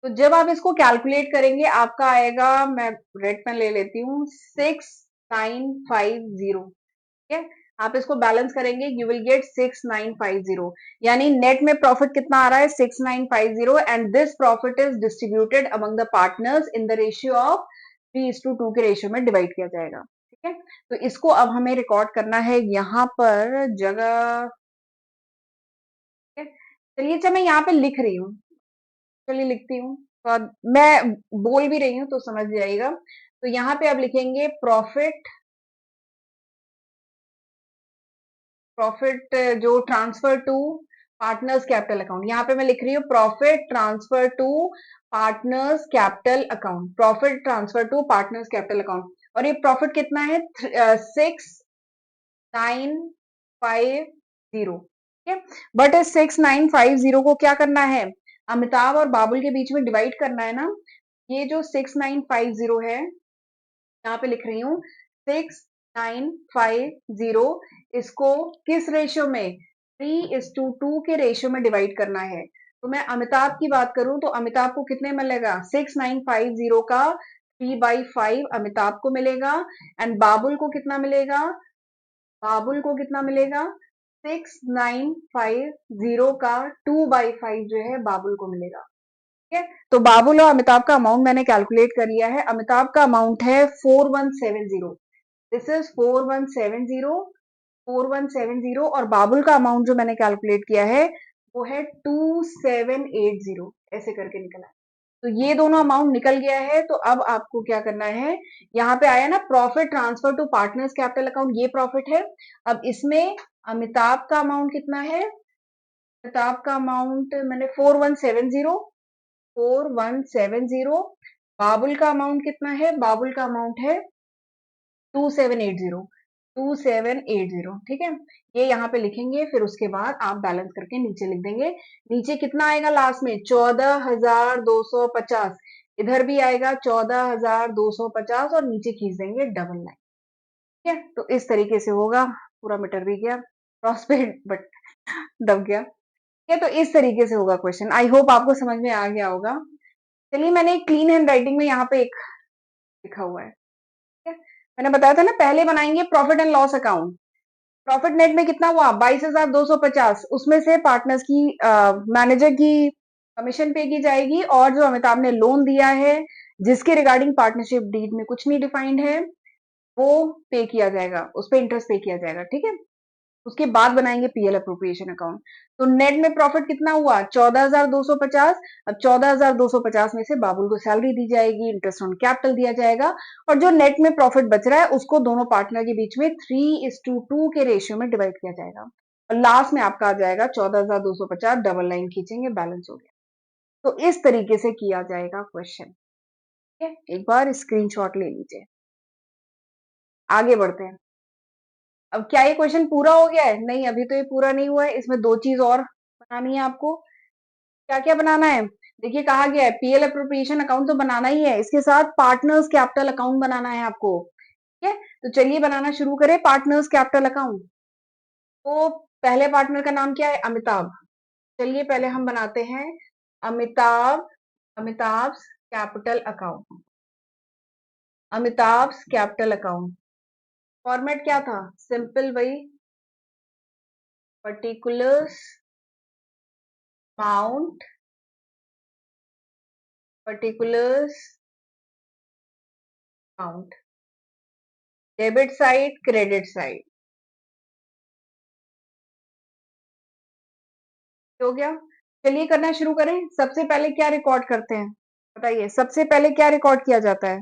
तो जब आप इसको कैलकुलेट करेंगे आपका आएगा, मैं रेड पेन ले लेती हूँ, 6,950। ठीक है, आप इसको बैलेंस करेंगे, यू विल गेट 6,950। यानी नेट में प्रॉफिट कितना आ रहा है, 6,950, and this profit is distributed among the partners in the ratio of 3:2 के रेशियो में डिवाइड किया जाएगा। ठीक है, तो इसको अब हमें रिकॉर्ड करना है यहाँ पर जगह। ठीक है, चलिए, अच्छा मैं यहाँ पे लिख रही हूँ, चलिए लिखती हूँ, तो मैं बोल भी रही हूँ तो समझ जाएगा। तो यहाँ पे अब लिखेंगे प्रॉफिट, प्रॉफिट जो transfer to partners capital account, यहाँ पे मैं लिख रही हूँ profit transfer to partners capital account, profit transfer to partners capital account. और ये प्रॉफिट कितना है, 6,950। ठीक है, बट इस 6,950 को क्या करना है, अमिताभ और बाबुल के बीच में डिवाइड करना है ना। ये जो 6,950 है, यहाँ पे लिख रही हूँ 6,950, इसको किस रेशियो में, 3:2 के रेशियो में डिवाइड करना है। तो मैं अमिताभ की बात करूं तो अमिताभ को कितने मिलेगा, 6,950 का 3/5 अमिताभ को मिलेगा, एंड बाबुल को कितना मिलेगा, बाबुल को कितना मिलेगा, 6,950 का 2/5 जो है बाबुल को मिलेगा। ठीक है, तो बाबुल और अमिताभ का अमाउंट मैंने कैलकुलेट कर लिया है। अमिताभ का अमाउंट है 4,170, दिस इज 4,170, 4,170, और बाबुल का अमाउंट जो मैंने कैलकुलेट किया है वो है 2,780, ऐसे करके निकला है। तो ये दोनों अमाउंट निकल गया है। तो अब आपको क्या करना है, यहाँ पे आया ना profit transfer to partners capital account, ये प्रॉफिट है। अब इसमें अमिताभ का अमाउंट कितना है, अमिताभ का अमाउंट मैंने 4,170, 4,170। बाबुल का अमाउंट कितना है, बाबुल का अमाउंट है 2,780, 2,780। ठीक है, ये यहाँ पे लिखेंगे, फिर उसके बाद आप बैलेंस करके नीचे लिख देंगे। नीचे कितना आएगा लास्ट में, 14,250। इधर भी आएगा 14,250 और नीचे खींच देंगे डबल लाइन। ठीक है, तो इस तरीके से होगा, पूरा मीटर भी गया, प्रॉस्पेट बट दब गया। ठीक है, तो इस तरीके से होगा क्वेश्चन। आई होप आपको समझ में आ गया होगा। चलिए मैंने क्लीन हैंड राइटिंग में यहाँ पे एक लिखा हुआ है, ठीक है। मैंने बताया था ना पहले बनाएंगे profit and loss account. Profit net में कितना हुआ 22,250, उसमें से पार्टनर्स की मैनेजर की कमीशन पे की जाएगी, और जो अमिताभ ने लोन दिया है जिसके रिगार्डिंग पार्टनरशिप डीड में कुछ नहीं डिफाइंड है वो पे किया जाएगा, उस पर इंटरेस्ट पे किया जाएगा, ठीक है। उसके बाद बनाएंगे पीएल अप्रोप्रिएशन अकाउंट। तो नेट में प्रॉफिट कितना हुआ 14,250। अब 14,250 में से बाबुल को सैलरी दी जाएगी, इंटरेस्ट ऑन कैपिटल दिया जाएगा, और जो नेट में प्रॉफिट बच रहा है उसको दोनों पार्टनर के बीच में 3:2 के रेशियो में डिवाइड किया जाएगा, और लास्ट में आपका आ जाएगा 14,250, डबल लाइन खींचेंगे, बैलेंस हो गया। तो इस तरीके से किया जाएगा क्वेश्चन, ठीक है। एक बार स्क्रीनशॉट ले लीजिए, आगे बढ़ते हैं। अब क्या ये क्वेश्चन पूरा हो गया है? नहीं, अभी तो ये पूरा नहीं हुआ है, इसमें दो चीज और बनानी है आपको। क्या क्या बनाना है? देखिए कहा गया है पीएल अप्रोप्रिएशन अकाउंट तो बनाना ही है, इसके साथ पार्टनर्स कैपिटल अकाउंट बनाना है आपको, ठीक है। तो चलिए बनाना शुरू करें पार्टनर्स कैपिटल अकाउंट। तो पहले पार्टनर का नाम क्या है? अमिताभ। चलिए पहले हम बनाते हैं Amitabh, Amitabh capital account, Amitabh capital account. Format क्या था? सिंपल, वही particulars amount, particulars amount, debit side credit side. हो गया। चलिए करना शुरू करें। सबसे पहले क्या रिकॉर्ड करते हैं बताइए? सबसे पहले क्या रिकॉर्ड किया जाता है?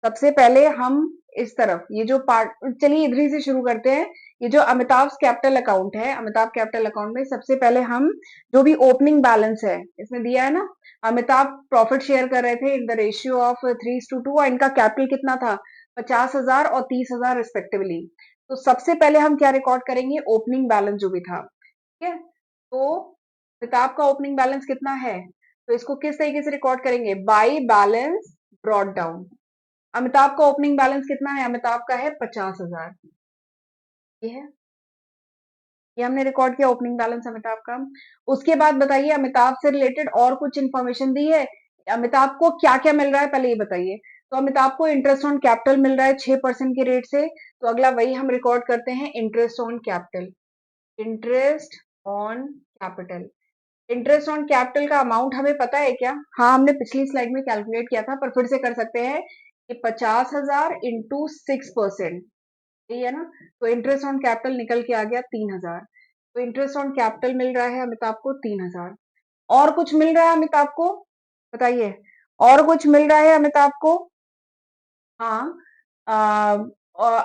सबसे पहले हम इस तरफ ये जो पार्ट, चलिए इधर ही से शुरू करते हैं। ये जो अमिताभ कैपिटल अकाउंट है, अमिताभ कैपिटल अकाउंट में सबसे पहले हम जो भी ओपनिंग बैलेंस है इसमें दिया है ना, अमिताभ प्रॉफिट शेयर कर रहे थे इन द रेशियो ऑफ 3:2, और इनका कैपिटल कितना था? 50,000 और 30,000 रिस्पेक्टिवली। तो सबसे पहले हम क्या रिकॉर्ड करेंगे? ओपनिंग बैलेंस जो भी था, ठीक है। तो अमिताभ का ओपनिंग बैलेंस कितना है? तो इसको किस तरीके से रिकॉर्ड करेंगे? By balance brought down. Amitabh का ओपनिंग बैलेंस कितना है? अमिताभ का है 50,000, ये है, ये हमने रिकॉर्ड किया ओपनिंग बैलेंस अमिताभ का। उसके बाद बताइए अमिताभ से रिलेटेड और कुछ इंफॉर्मेशन दी है? अमिताभ को क्या क्या मिल रहा है पहले ये बताइए। तो अमिताभ को इंटरेस्ट ऑन कैपिटल मिल रहा है 6% के रेट से, तो अगला वही हम रिकॉर्ड करते हैं, interest on capital, interest on capital. Interest on capital का अमाउंट हमें पता है क्या? हाँ, हमने पिछली स्लाइड में कैलकुलेट किया था, पर फिर से कर सकते हैं कि 50,000 इंटू 6%, यही है ना। तो इंटरेस्ट ऑन कैपिटल निकल के आ गया 3,000। तो इंटरेस्ट ऑन कैपिटल मिल रहा है अमिताभ को 3,000। और कुछ मिल रहा है अमिताभ को? बताइए, और कुछ मिल रहा है अमिताभ को? हाँ,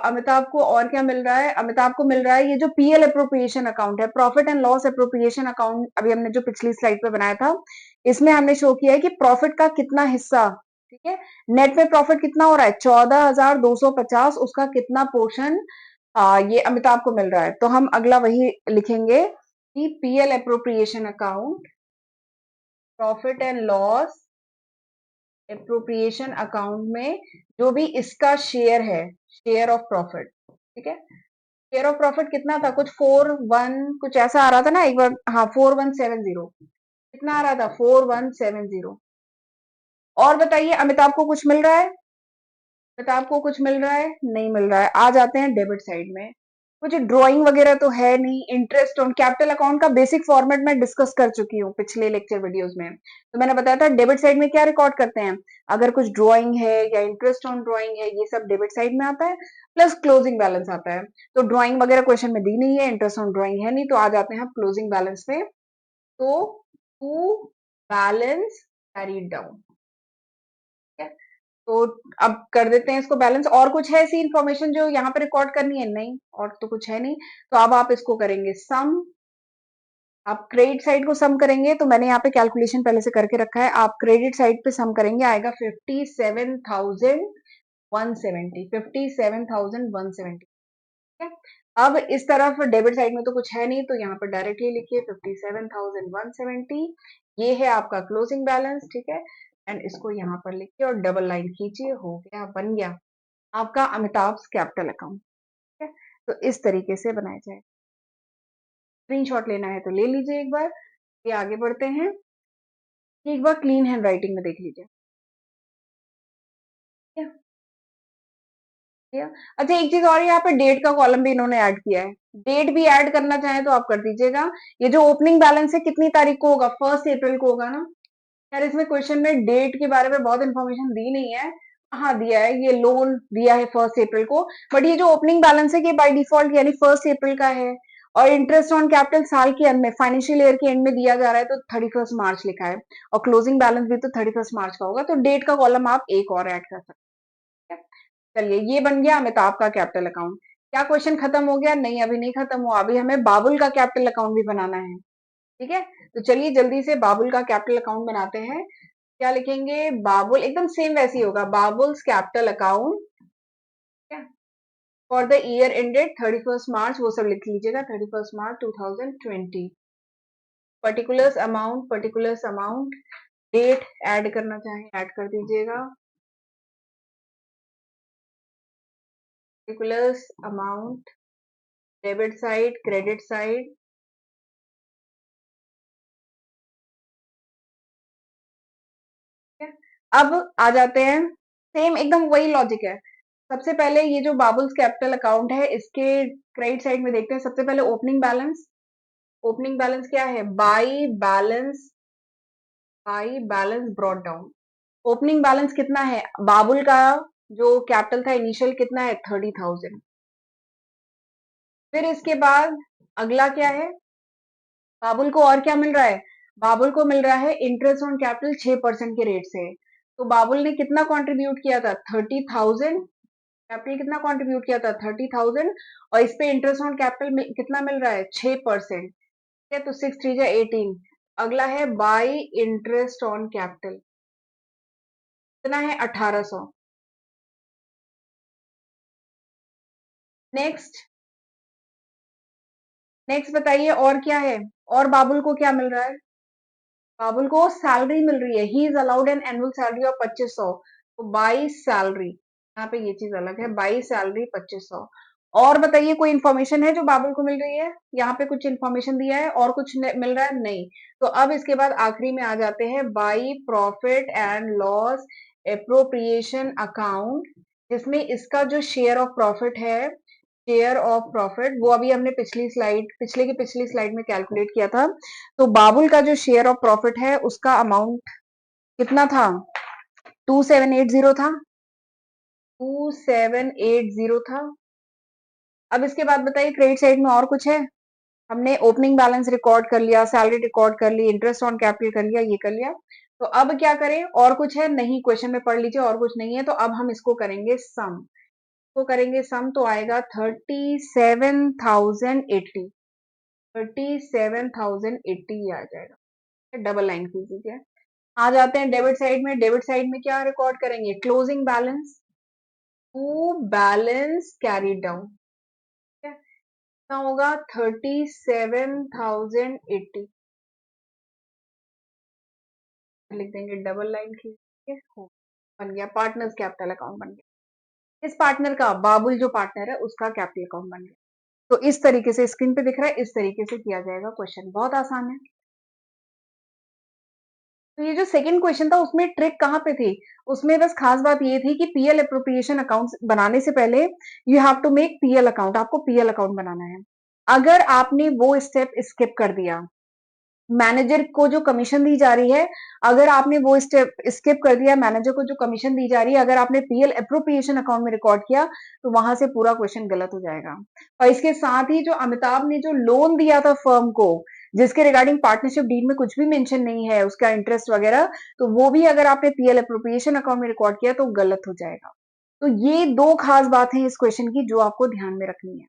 अमिताभ को और क्या मिल रहा है? अमिताभ को मिल रहा है ये जो पीएल अप्रोप्रिएशन अकाउंट है, profit and loss appropriation account, अभी हमने जो पिछली स्लाइड पे बनाया था, इसमें हमने शो किया है कि प्रॉफिट का कितना हिस्सा, ठीक है। नेट में प्रॉफिट कितना हो रहा है? 14,250, उसका कितना पोर्शन ये अमिताभ को मिल रहा है। तो हम अगला वही लिखेंगे कि PL appropriation account, profit and loss appropriation account में जो भी इसका शेयर है, शेयर ऑफ प्रॉफिट, ठीक है। शेयर ऑफ प्रॉफिट कितना था? कुछ 41 कुछ ऐसा आ रहा था ना एक बार, हाँ 4170, कितना आ रहा था? 4170। और बताइए अमिताभ को कुछ मिल रहा है? अमिताभ को कुछ मिल रहा है? नहीं मिल रहा है। आ जाते हैं डेबिट साइड में। कुछ ड्राइंग वगैरह तो है नहीं। इंटरेस्ट ऑन कैपिटल अकाउंट का बेसिक फॉर्मेट मैं डिस्कस कर चुकी हूँ पिछले लेक्चर वीडियोस में। तो मैंने बताया था डेबिट साइड में क्या रिकॉर्ड करते हैं, अगर कुछ ड्राइंग है या इंटरेस्ट ऑन ड्राइंग है, ये सब डेबिट साइड में आता है, प्लस क्लोजिंग बैलेंस आता है। तो ड्राइंग वगैरह क्वेश्चन में दी नहीं है, इंटरेस्ट ऑन ड्राइंग है नहीं, तो आ जाते हैं क्लोजिंग बैलेंस पे। तो टू बैलेंस कैरीड डाउन, ठीक है। तो अब कर देते हैं इसको बैलेंस। और कुछ है ऐसी इंफॉर्मेशन जो यहाँ पे रिकॉर्ड करनी है? नहीं, और तो कुछ है नहीं। तो अब आप इसको करेंगे सम, आप क्रेडिट साइड को सम करेंगे, तो मैंने यहाँ पे कैलकुलेशन पहले से करके रखा है, आप क्रेडिट साइड पे सम करेंगे, आएगा 57,170, 57,170, ठीक है। अब इस तरफ डेबिट साइड में तो कुछ है नहीं, तो यहाँ पर डायरेक्टली लिखिए 57,170, ये है आपका क्लोजिंग बैलेंस, ठीक है। एंड इसको यहाँ पर लिखिए और डबल लाइन खींचिए, हो गया, बन गया आपका अमिताभ कैपिटल अकाउंट, ठीक है। तो इस तरीके से बनाया जाए। स्क्रीनशॉट लेना है तो ले लीजिए एक बार। ये आगे बढ़ते हैं। एक बार क्लीन हैंड राइटिंग में देख लीजिए। ठीक है? ठीक है? अच्छा, एक चीज और, यहाँ पे डेट का कॉलम भी इन्होंने ऐड किया है। डेट भी ऐड करना चाहे तो आप कर दीजिएगा। ये जो ओपनिंग बैलेंस है कितनी तारीख को होगा? 1 अप्रैल को होगा ना। यार इसमें क्वेश्चन में डेट के बारे में बहुत इंफॉर्मेशन दी नहीं है। हाँ दिया है, ये लोन दिया है 1 अप्रैल को, बट ये जो ओपनिंग बैलेंस है ये बाय डिफॉल्ट यानी 1 अप्रैल का है। और इंटरेस्ट ऑन कैपिटल साल के अंत में, फाइनेंशियल ईयर के एंड में दिया जा रहा है, तो 31 मार्च लिखा है। और क्लोजिंग बैलेंस भी तो 31 मार्च का होगा, तो डेट का कॉलम आप एक और ऐड कर सकते हैं। चलिए, ये बन गया अमिताभ का कैपिटल अकाउंट। क्या क्वेश्चन खत्म हो गया? नहीं, अभी नहीं खत्म हुआ, अभी हमें बाबुल का कैपिटल अकाउंट भी बनाना है। ठीक है, तो चलिए जल्दी से बाबुल का कैपिटल अकाउंट बनाते हैं। क्या लिखेंगे? बाबुल, एकदम सेम वैसे ही होगा, Babul's capital account for the year ended 31 March, वो सब लिख लीजिएगा, 31 March 2020। Particulars amount, date add करना चाहें ऐड कर दीजिएगा। Particulars amount, debit side, credit side. अब आ जाते हैं, सेम एकदम वही लॉजिक है। सबसे पहले ये जो बाबुल्स कैपिटल अकाउंट है, इसके क्रेडिट साइड में देखते हैं। सबसे पहले ओपनिंग बैलेंस। ओपनिंग बैलेंस क्या है? By balance brought down. Opening balance कितना है? बाबुल का जो कैपिटल था इनिशियल कितना है? 30,000। फिर इसके बाद अगला क्या है? बाबुल को और क्या मिल रहा है? बाबुल को मिल रहा है इंटरेस्ट ऑन कैपिटल 6% के रेट से। तो बाबुल ने कितना कंट्रीब्यूट किया था? 30,000। कैपिटल कितना कंट्रीब्यूट किया था? 30,000। और इस पे इंटरेस्ट ऑन कैपिटल कितना मिल रहा है? 6%। ठीक है, तो 6 3 18। अगला है बाई इंटरेस्ट ऑन कैपिटल, कितना है? 1800। नेक्स्ट, नेक्स्ट बताइए और क्या है? और बाबुल को क्या मिल रहा है? बाबुल को सैलरी मिल रही है, he is allowed an annual salary of 2500। तो बाई सैलरी, यहाँ पे ये चीज अलग है, बाई सैलरी 2500। और बताइए कोई इन्फॉर्मेशन है जो बाबुल को मिल रही है? यहाँ पे कुछ इन्फॉर्मेशन दिया है और कुछ मिल रहा है? नहीं। तो अब इसके बाद आखिरी में आ जाते हैं by profit and loss appropriation account, जिसमें इसका जो शेयर ऑफ प्रॉफिट है, शेयर ऑफ प्रॉफिट, वो अभी हमने पिछली स्लाइड में कैलकुलेट किया था। तो बाबुल का जो शेयर ऑफ प्रॉफिट है उसका अमाउंट कितना था? 2780 था। 2780 था। अब इसके बाद बताइए क्रेडिट साइड में और कुछ है? हमने ओपनिंग बैलेंस रिकॉर्ड कर लिया, सैलरी रिकॉर्ड कर ली, इंटरेस्ट ऑन कैपिटल कर लिया, ये कर लिया। तो अब क्या करें? और कुछ है? नहीं, क्वेश्चन में पढ़ लीजिए और कुछ नहीं है। तो अब हम इसको करेंगे सम। तो करेंगे सम, तो आएगा 37,080। 37,080 आ जाएगा। डबल लाइन कीजिए। आ जाते हैं डेबिट साइड में। डेबिट साइड में क्या रिकॉर्ड करेंगे? Closing balance to balance carry down. कितना होगा? 37,080 लिख देंगे, डबल लाइन कीजिए। बन गया, पार्टनर्स कैपिटल अकाउंट बन गया। इस पार्टनर का, बाबुल जो पार्टनर है उसका कैपिटल अकाउंट बन गया। तो इस तरीके से स्क्रीन पे दिख रहा है, इस तरीके से किया जाएगा क्वेश्चन, बहुत आसान है। तो ये जो सेकंड क्वेश्चन था उसमें ट्रिक कहाँ पे थी? उसमें बस खास बात ये थी कि पीएल अप्रोप्रिएशन अकाउंट बनाने से पहले you have to make PL account, आपको पीएल अकाउंट बनाना है। अगर आपने वो स्टेप स्किप कर दिया, मैनेजर को जो कमीशन दी जा रही है, अगर आपने वो स्टेप स्किप कर दिया, मैनेजर को जो कमीशन दी जा रही है, अगर आपने पीएल अप्रोप्रिएशन अकाउंट में रिकॉर्ड किया, तो वहां से पूरा क्वेश्चन गलत हो जाएगा। और इसके साथ ही जो अमिताभ ने जो लोन दिया था फर्म को, जिसके रिगार्डिंग पार्टनरशिप डीड में कुछ भी मेंशन नहीं है, उसका इंटरेस्ट वगैरह, तो वो भी अगर आपने पीएल अप्रोप्रिएशन अकाउंट में रिकॉर्ड किया तो गलत हो जाएगा। तो ये दो खास बात है इस क्वेश्चन की जो आपको ध्यान में रखनी है।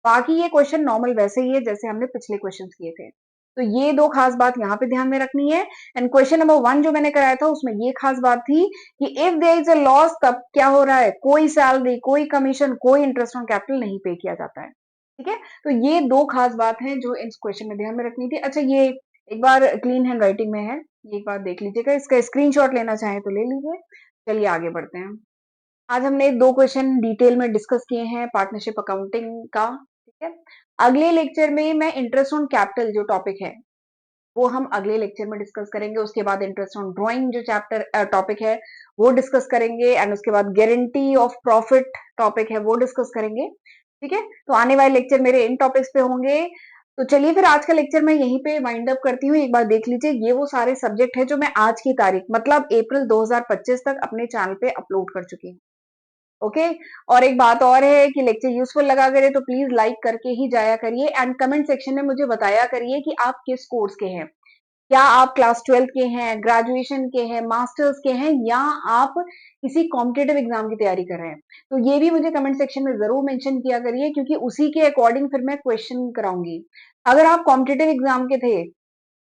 बाकी ये क्वेश्चन नॉर्मल वैसे ही है जैसे हमने पिछले क्वेश्चन किए थे। तो ये दो खास बात यहाँ पे ध्यान में रखनी है। एंड क्वेश्चन नंबर 1 जो मैंने कराया था उसमें ये खास बात थी कि if there is a loss, तब क्या हो रहा है? कोई सैलरी, कोई कमीशन, कोई इंटरेस्ट ऑन कैपिटल नहीं पे किया जाता है। ठीक है, तो ये दो खास बात है जो इस क्वेश्चन में ध्यान में रखनी थी। अच्छा, ये एक बार क्लीन हैंड राइटिंग में है, ये एक बार देख लीजिएगा, इसका स्क्रीनशॉट लेना चाहें तो ले लीजिए। चलिए आगे बढ़ते हैं। आज हमने दो क्वेश्चन डिटेल में डिस्कस किए हैं पार्टनरशिप अकाउंटिंग का। ठीक है, अगले लेक्चर में मैं इंटरेस्ट ऑन कैपिटल जो टॉपिक है वो हम अगले लेक्चर में डिस्कस करेंगे। उसके बाद इंटरेस्ट ऑन ड्राइंग जो चैप्टर टॉपिक है वो डिस्कस करेंगे, एंड उसके बाद गारंटी ऑफ प्रॉफिट टॉपिक है वो डिस्कस करेंगे। ठीक है, तो आने वाले लेक्चर मेरे इन टॉपिक्स पे होंगे। तो चलिए फिर आज का लेक्चर मैं यहीं पे वाइंड अप करती हूँ। एक बार देख लीजिए, ये वो सारे सब्जेक्ट है जो मैं आज की तारीख मतलब अप्रैल 2025 तक अपने चैनल पे अपलोड कर चुकी हूँ। ओके, और एक बात और है कि लेक्चर यूजफुल लगा करे तो प्लीज लाइक करके ही जाया करिए, एंड कमेंट सेक्शन में मुझे बताया करिए कि आप किस कोर्स के हैं। क्या आप क्लास 12 के हैं, ग्रेजुएशन के हैं, मास्टर्स के हैं, या आप किसी कॉम्पिटेटिव एग्जाम की तैयारी कर रहे हैं? तो ये भी मुझे कमेंट सेक्शन में जरूर मेंशन किया करिए, क्योंकि उसी के अकॉर्डिंग फिर मैं क्वेश्चन कराऊंगी। अगर आप कॉम्पिटेटिव एग्जाम के थे,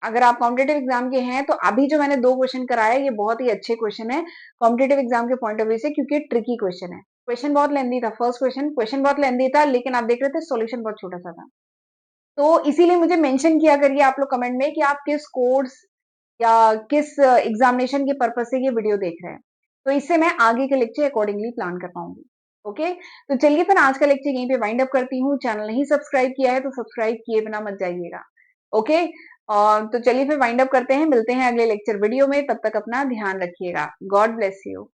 अगर आप कॉम्पिटेटिव एग्जाम के हैं, तो अभी जो मैंने 2 क्वेश्चन कराए ये बहुत ही अच्छे क्वेश्चन है कॉम्पिटेटिव एग्जाम के पॉइंट ऑफ व्यू से, क्योंकि ट्रिकी क्वेश्चन है। क्वेश्चन बहुत लेंदी था, फर्स्ट क्वेश्चन बहुत लेंदी था, लेकिन आप देख रहे थे सॉल्यूशन बहुत छोटा सा था। तो इसीलिए मुझे मेंशन किया करिए आप लोग कमेंट में कि आप किस कोर्स या किस एग्जामिनेशन के पर्पज से ये वीडियो देख रहे हैं। तो इससे मैं आगे के लेक्चर अकॉर्डिंगली प्लान कर पाऊंगी। ओके, तो चलिए फिर आज का लेक्चर यहीं पे वाइंड अप करती हूँ। चैनल नहीं सब्सक्राइब किया है तो सब्सक्राइब किए बिना मत जाइएगा। ओके, और तो चलिए फिर वाइंड अप करते हैं, मिलते हैं अगले लेक्चर वीडियो में। तब तक अपना ध्यान रखिएगा। God bless you.